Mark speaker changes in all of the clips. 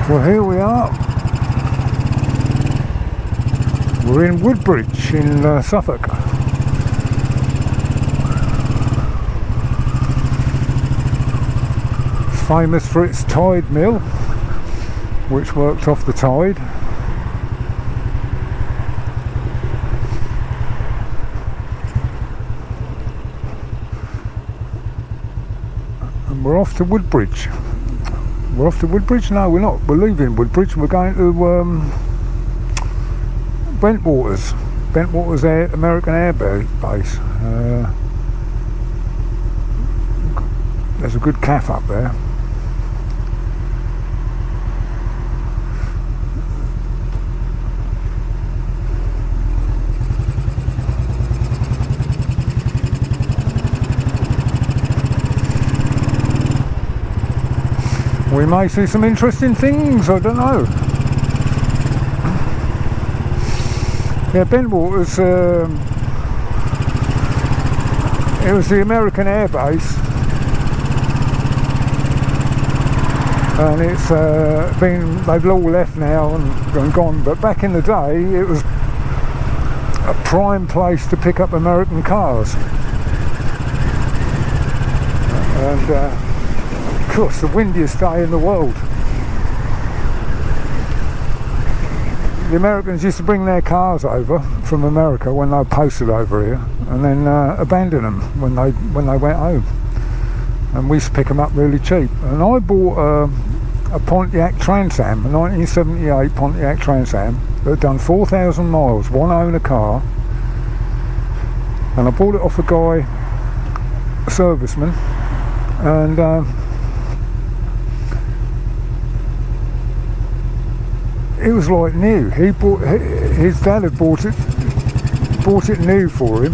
Speaker 1: Well, here we are. We're in Woodbridge in Suffolk. It's famous for its tide mill, which worked off the tide. And we're off to Woodbridge. We're off to Woodbridge? No, we're not. We're leaving Woodbridge. We're going to Bentwaters American Airforce Base. There's a good cafe up there. We may see some interesting things, I don't know. Yeah, Bentwaters, it was the American Air Base, and it's they've all left now and gone, but back in the day it was a prime place to pick up American cars. And of course, the windiest day in the world. The Americans used to bring their cars over from America when they were posted over here, and then abandon them when they went home. And we used to pick them up really cheap. And I bought a Pontiac Trans Am, a 1978 Pontiac Trans Am that had done 4,000 miles, one owner car. And I bought it off a guy, a serviceman, and it was like new. His dad had bought it new for him.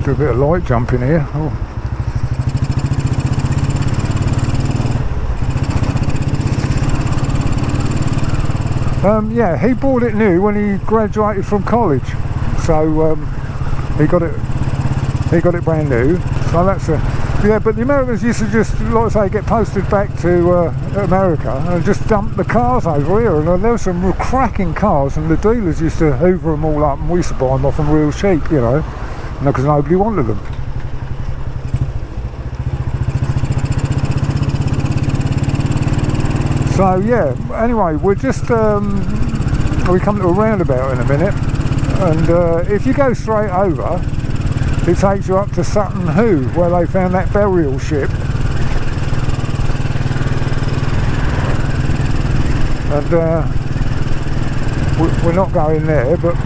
Speaker 1: Do a bit of light jumping here. Oh. Yeah, he bought it new when he graduated from college, so he got it brand new. So that's yeah, but the Americans used to just, like I say, get posted back to America and just dump the cars over here. And there were some cracking cars, and the dealers used to hoover them all up, and we used to buy them off them real cheap, you know, because nobody wanted them. So yeah, anyway, we're just we come to a roundabout in a minute, and if you go straight over, it takes you up to Sutton Hoo, where they found that burial ship. And we're not going there, but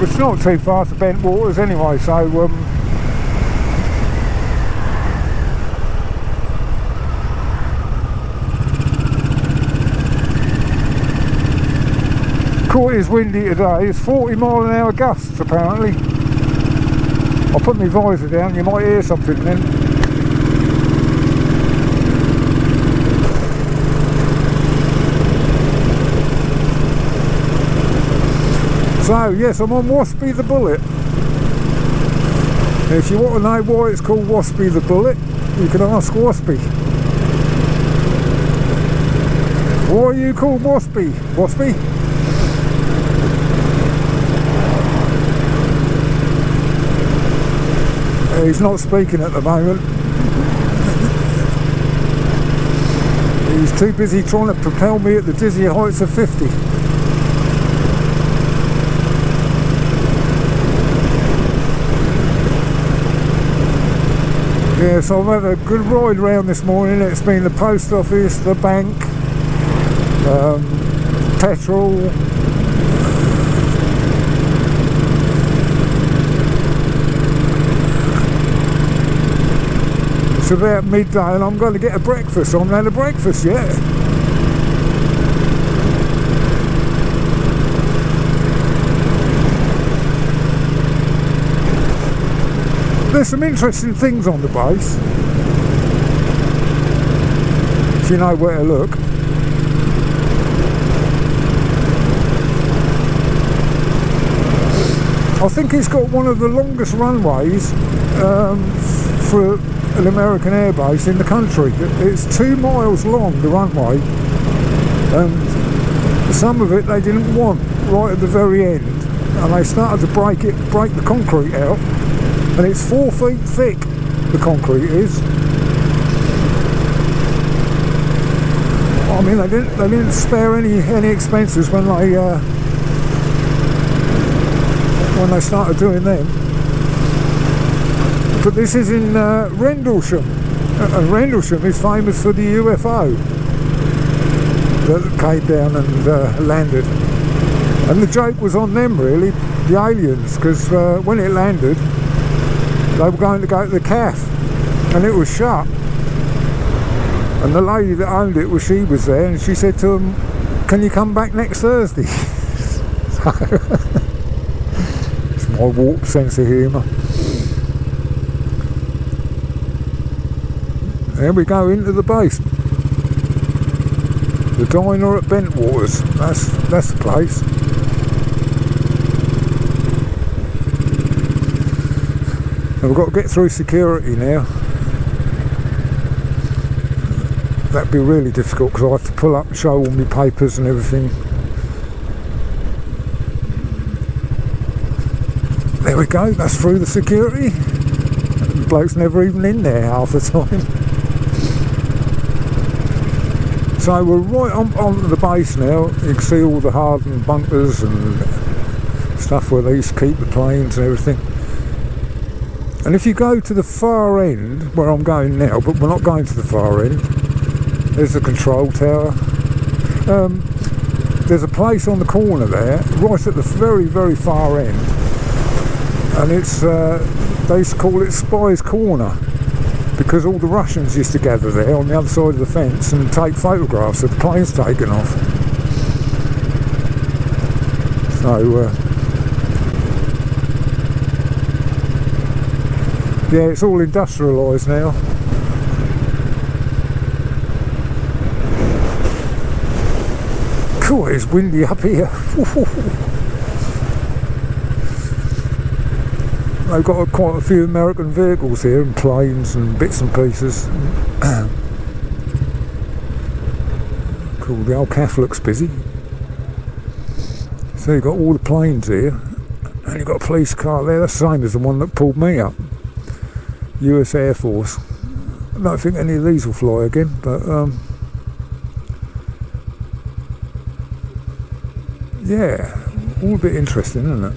Speaker 1: it's not too far to Bentwaters anyway, so Court is windy today. It's 40-mile-an-hour gusts apparently. I'll put my visor down, you might hear something then. So yes, I'm on Waspy the Bullet. If you want to know why it's called Waspy the Bullet, you can ask Waspy. Why are you called Waspy? Waspy? He's not speaking at the moment. He's too busy trying to propel me at the dizzy heights of 50. Yeah, so I've had a good ride round this morning. It's been the post office, the bank, petrol. It's about midday and I'm going to get a breakfast. I haven't had a breakfast yet. There's some interesting things on the base, if you know where to look. I think it's got one of the longest runways for an American airbase in the country. It's 2 miles long, the runway, and some of it they didn't want right at the very end, and they started to break the concrete out, and it's 4 feet thick, the concrete is. I mean, they didn't spare any expenses when they started doing them. But this is in Rendlesham, and Rendlesham is famous for the UFO that came down and landed. And the joke was on them, really, the aliens, because when it landed, they were going to go to the CAF, and it was shut. And the lady that owned it, she was there, and she said to them, "Can you come back next Thursday?" It's my warped sense of humour. There we go, into the base. The diner at Bentwaters. That's the place. And we've got to get through security now. That'd be really difficult because I have to pull up and show all my papers and everything. There we go, that's through the security. The bloke's never even in there half the time. So we're right on the base now. You can see all the hardened bunkers and stuff where they used to keep the planes and everything. And if you go to the far end, where I'm going now, but we're not going to the far end, there's the control tower. There's a place on the corner there, right at the very, very far end, and it's they used to call it Spy's Corner, because all the Russians used to gather there on the other side of the fence and take photographs of the planes taking off. So yeah, it's all industrialised now. Cool, it's windy up here. They've got quite a few American vehicles here, and planes and bits and pieces. Cool, the old CAF looks busy. So you've got all the planes here, and you've got a police car there. That's the same as the one that pulled me up. US Air Force. I don't think any of these will fly again, but yeah, all a bit interesting, isn't it?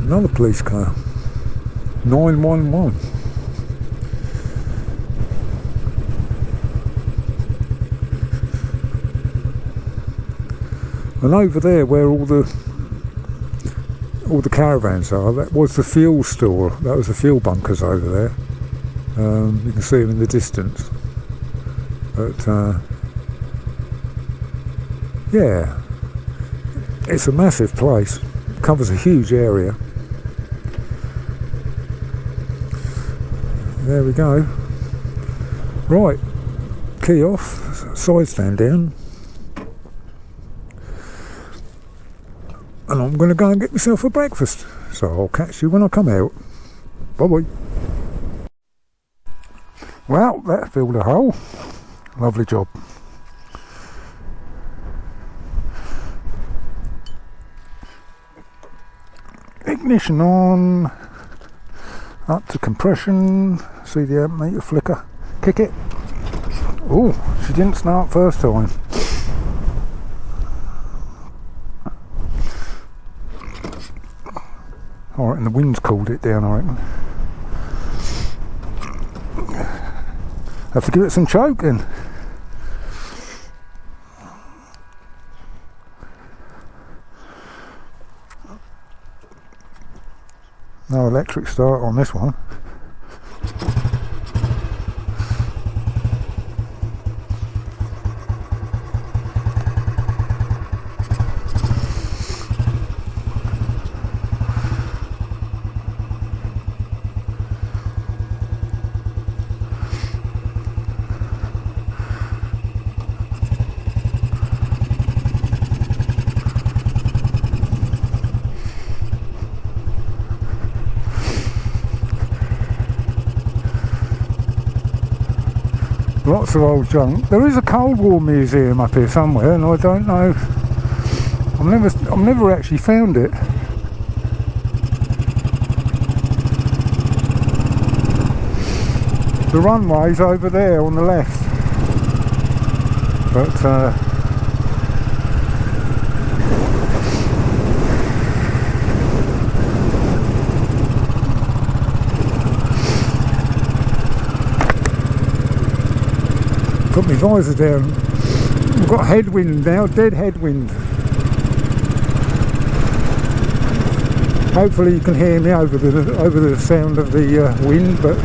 Speaker 1: Another police car. 911. And over there, where all the caravans are, that was the fuel store. That was the fuel bunkers over there. You can see them in the distance. But yeah, it's a massive place. It covers a huge area. There we go. Right, key off, side stand down. And I'm going to go and get myself a breakfast. So I'll catch you when I come out. Bye bye. Well, that filled a hole. Lovely job. Ignition on. Up to compression. See the amp meter flicker. Kick it. Oh, she didn't start first time. Alright, and the wind's cooled it down, I reckon. Have to give it some choking. No electric start on this one. Lots of old junk. There is a Cold War museum up here somewhere, and I don't know. I've never actually found it. The runway's over there on the left, but put my visor down. We've got headwind now, dead headwind. Hopefully you can hear me over the sound of the wind, but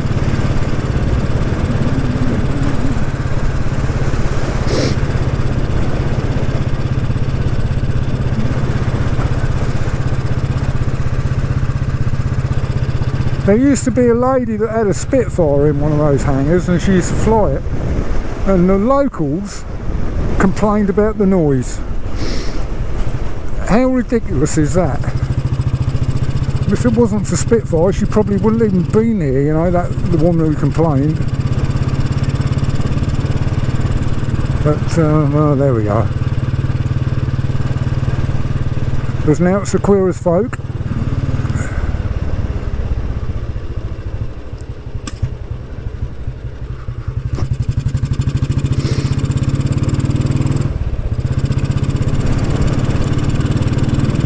Speaker 1: there used to be a lady that had a Spitfire in one of those hangars, and she used to fly it, and the locals complained about the noise. How ridiculous is that? If it wasn't for Spitfire, she probably wouldn't even been here, you know, the woman who complained. But well, there we go. Because now it's a queer as folk.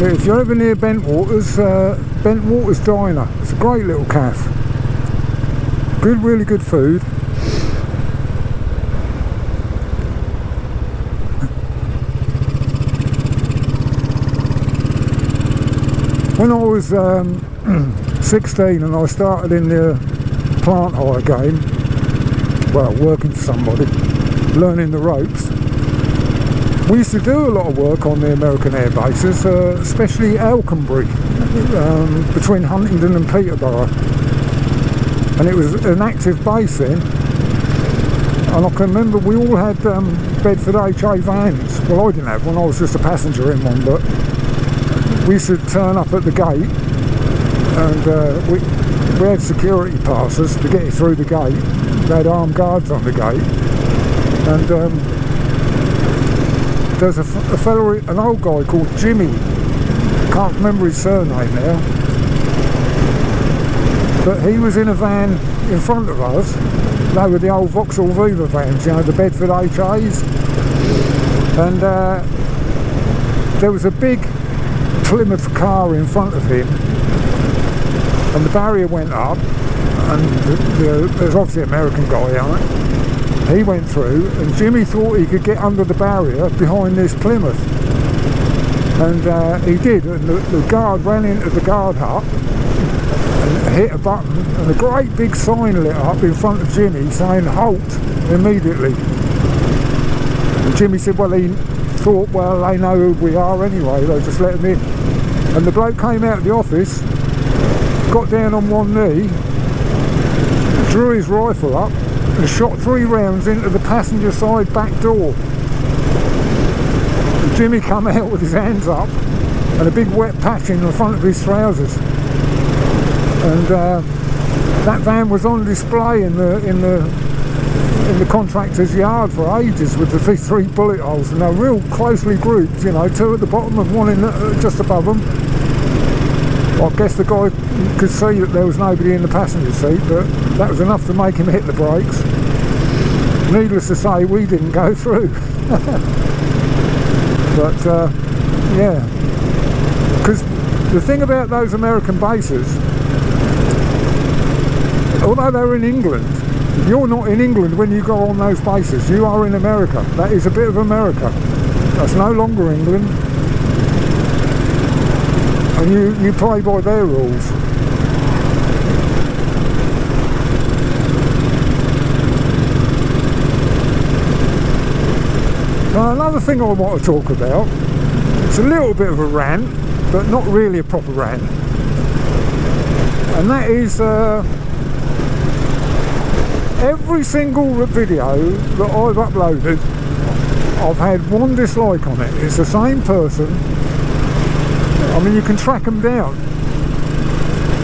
Speaker 1: If you're ever near Bentwaters, Bentwaters Diner, it's a great little cafe. Good, really good food. When I was 16 and I started in the plant hire game, well, working for somebody, learning the ropes, we used to do a lot of work on the American air bases, especially Alconbury, between Huntingdon and Peterborough. And it was an active base then. And I can remember we all had Bedford HA vans. Well, I didn't have one, I was just a passenger in one, but we used to turn up at the gate, and we had security passes to get you through the gate. They had armed guards on the gate. And there's a fellow, an old guy called Jimmy, can't remember his surname now, but he was in a van in front of us. They were the old Vauxhall Viva vans, you know, the Bedford HAs, and there was a big Plymouth car in front of him, and the barrier went up, and there's obviously an American guy on it. He went through, and Jimmy thought he could get under the barrier behind this Plymouth, and he did, and the guard ran into the guard hut and hit a button, and a great big sign lit up in front of Jimmy saying halt immediately. And Jimmy said, well, he thought, well, they know who we are anyway, they'll just let him in. And the bloke came out of the office, got down on one knee, drew his rifle up and shot 3 rounds into the passenger side back door. And Jimmy come out with his hands up and a big wet patch in the front of his trousers. And that van was on display in the contractor's yard for ages with the 3 bullet holes, and they're real closely grouped, you know, 2 at the bottom and 1 in just above them. Well, I guess the guy could see that there was nobody in the passenger seat, but that was enough to make him hit the brakes. Needless to say, we didn't go through. But yeah, because the thing about those American bases, although they're in England, you're not in England when you go on those bases. You are in America. That is a bit of America. That's no longer England. And you play by their rules. Now, another thing I want to talk about, it's a little bit of a rant, but not really a proper rant, and that is every single video that I've uploaded, I've had one dislike on it. It's the same person. I mean, you can track them down.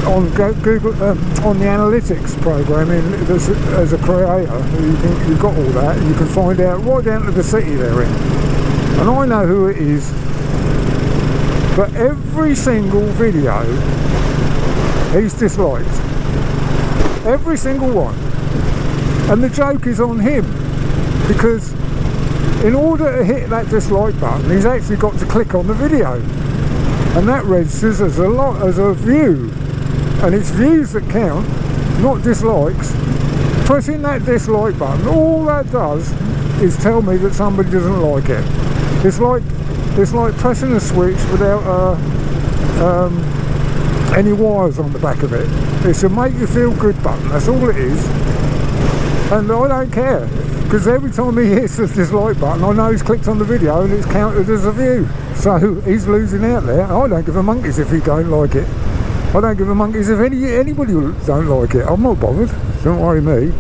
Speaker 1: on Google, on the analytics programming as a creator, you've got all that. You can find out right down to the city they're in. And I know who it is, but every single video he's disliked. Every single one. And the joke is on him, because in order to hit that dislike button, he's actually got to click on the video, and that registers as a view, and it's views that count, not dislikes. Pressing that dislike button, all that does is tell me that somebody doesn't like it. It's like pressing a switch without any wires on the back of it. It's a make you feel good button, that's all it is. And I don't care, because every time he hits the dislike button, I know he's clicked on the video and it's counted as a view. So he's losing out there. I don't give a monkeys if he don't like it. I don't give a monkeys if anybody don't like it. I'm not bothered. Don't worry me.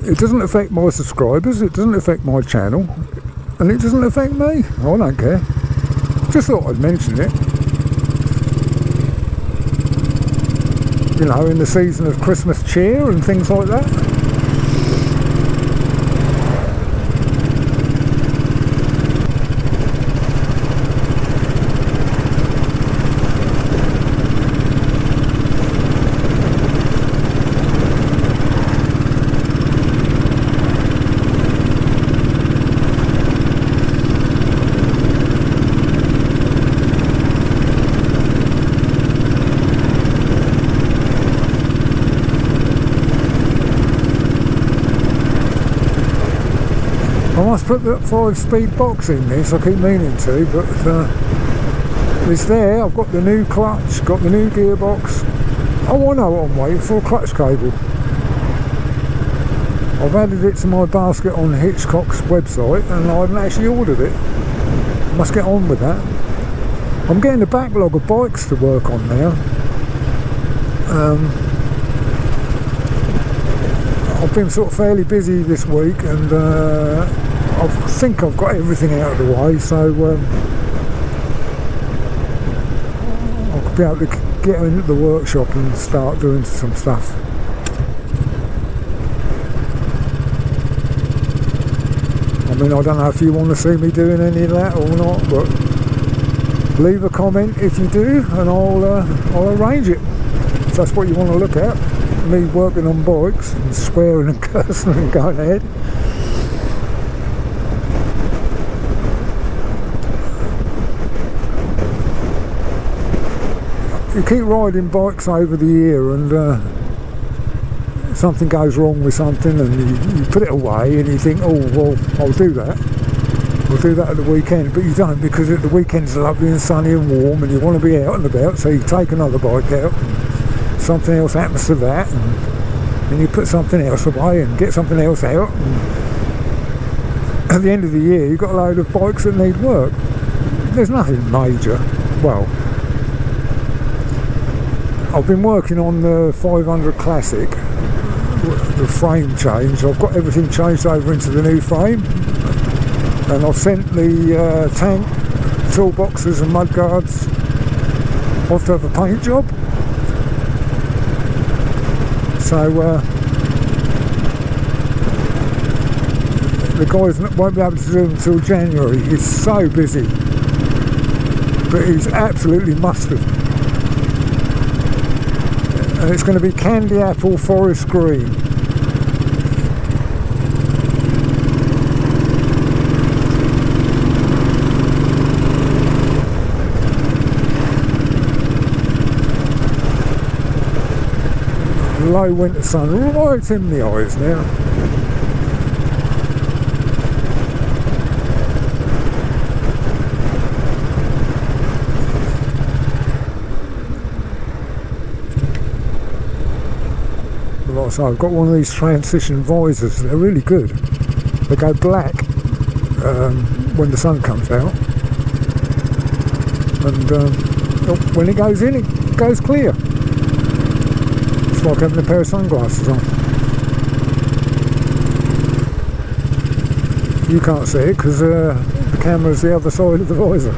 Speaker 1: It doesn't affect my subscribers, it doesn't affect my channel, and it doesn't affect me. I don't care. Just thought I'd mention it. You know, in the season of Christmas cheer and things like that. I must put the 5-speed box in this, I keep meaning to, but it's there. I've got the new clutch, got the new gearbox. Oh, I know what I'm waiting for, clutch cable. I've added it to my basket on Hitchcock's website and I haven't actually ordered it. Must get on with that. I'm getting a backlog of bikes to work on now. I've been sort of fairly busy this week, and I think I've got everything out of the way, so I'll be able to get into the workshop and start doing some stuff. I mean, I don't know if you want to see me doing any of that or not, but leave a comment if you do, and I'll arrange it. If that's what you want to look at. Me working on bikes and swearing and cursing and going ahead. You keep riding bikes over the year, and something goes wrong with something, and you put it away and you think, oh well, I'll do that. I'll do that at the weekend, but you don't, because at the weekend's lovely and sunny and warm and you want to be out and about, so you take another bike out. Something else happens to that, and you put something else away and get something else out, and at the end of the year you've got a load of bikes that need work. There's nothing major. Well, I've been working on the 500 Classic, the frame change. I've got everything changed over into the new frame, and I've sent the tank, toolboxes and mudguards off to have a paint job. So the guys won't be able to do them until January. He's so busy, but he's absolutely mustard. And it's going to be candy apple forest green. Low winter sun right in the eyes now. Like I say, I've got one of these transition visors. They're really good. They go black when the sun comes out, and when it goes in, it goes clear. It's like having a pair of sunglasses on. You can't see it because the camera's the other side of the visor.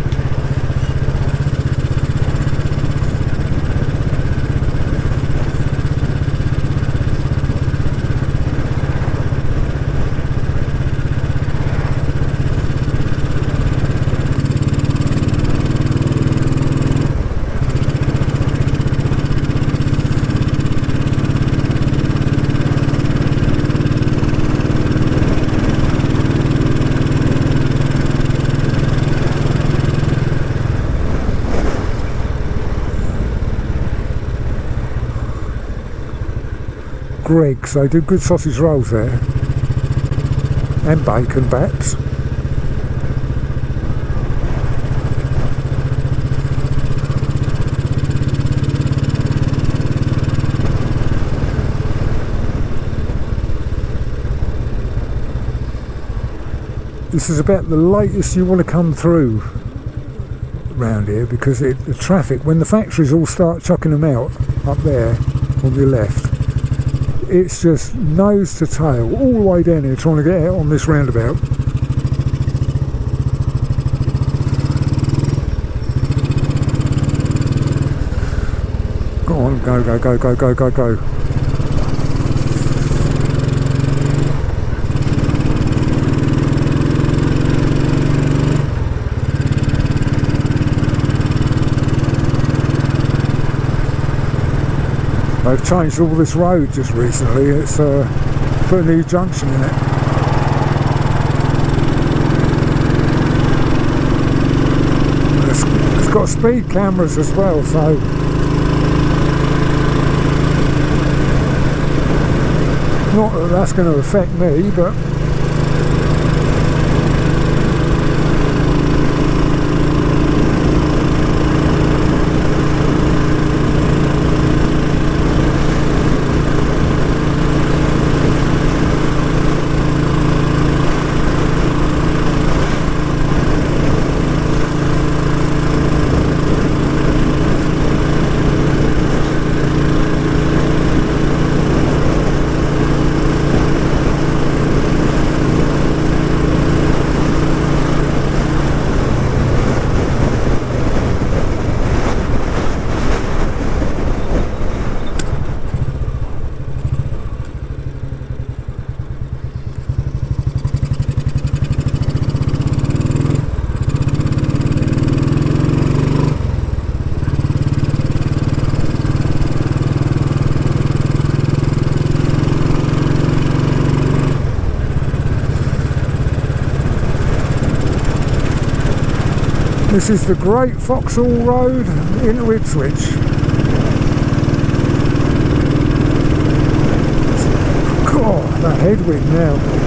Speaker 1: Greg's. They do good sausage rolls there, and bacon baps. This is about the latest you want to come through round here, because the traffic, when the factories all start chucking them out up there on your left, it's just nose to tail all the way down here trying to get out on this roundabout. Go on, go, go, go, go, go, go, go. They've changed all this road just recently. It's put a new junction in it. It's got speed cameras as well, so not that that's going to affect me, but this is the Great Vauxhall Road into Ipswich. God, that headwind now.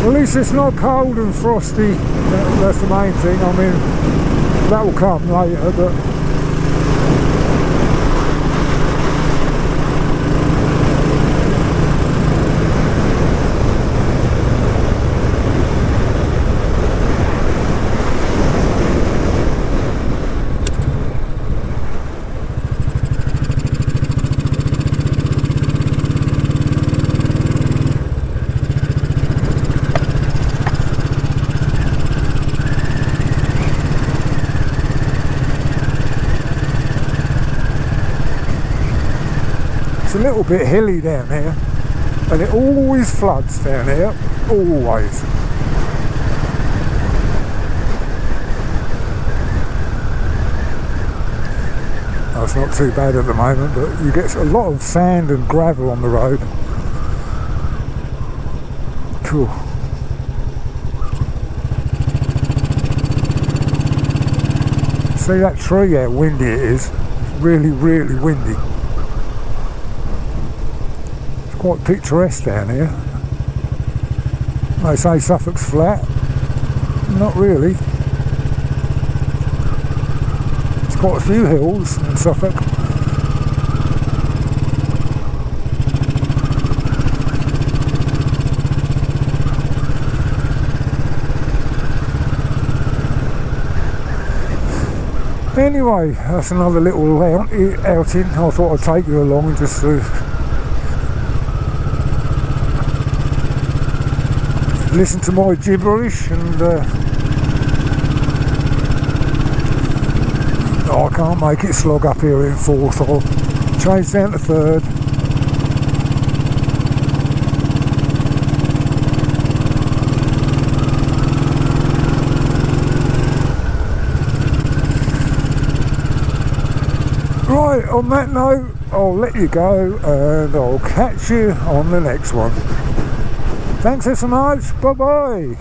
Speaker 1: At least it's not cold and frosty. That's the main thing. I mean, that will come later, but it's a little bit hilly down here, and it always floods down here, always. Oh, it's not too bad at the moment, but you get a lot of sand and gravel on the road. Cool. See that tree, how windy it is? It's really, really windy. Quite picturesque down here. They say Suffolk's flat. Not really. There's quite a few hills in Suffolk. Anyway, that's another little outing. I thought I'd take you along just to listen to my gibberish, and I can't make it slog up here in fourth. I'll change down to third. Right, on that note, I'll let you go and I'll catch you on the next one. Thanks so much. Bye bye.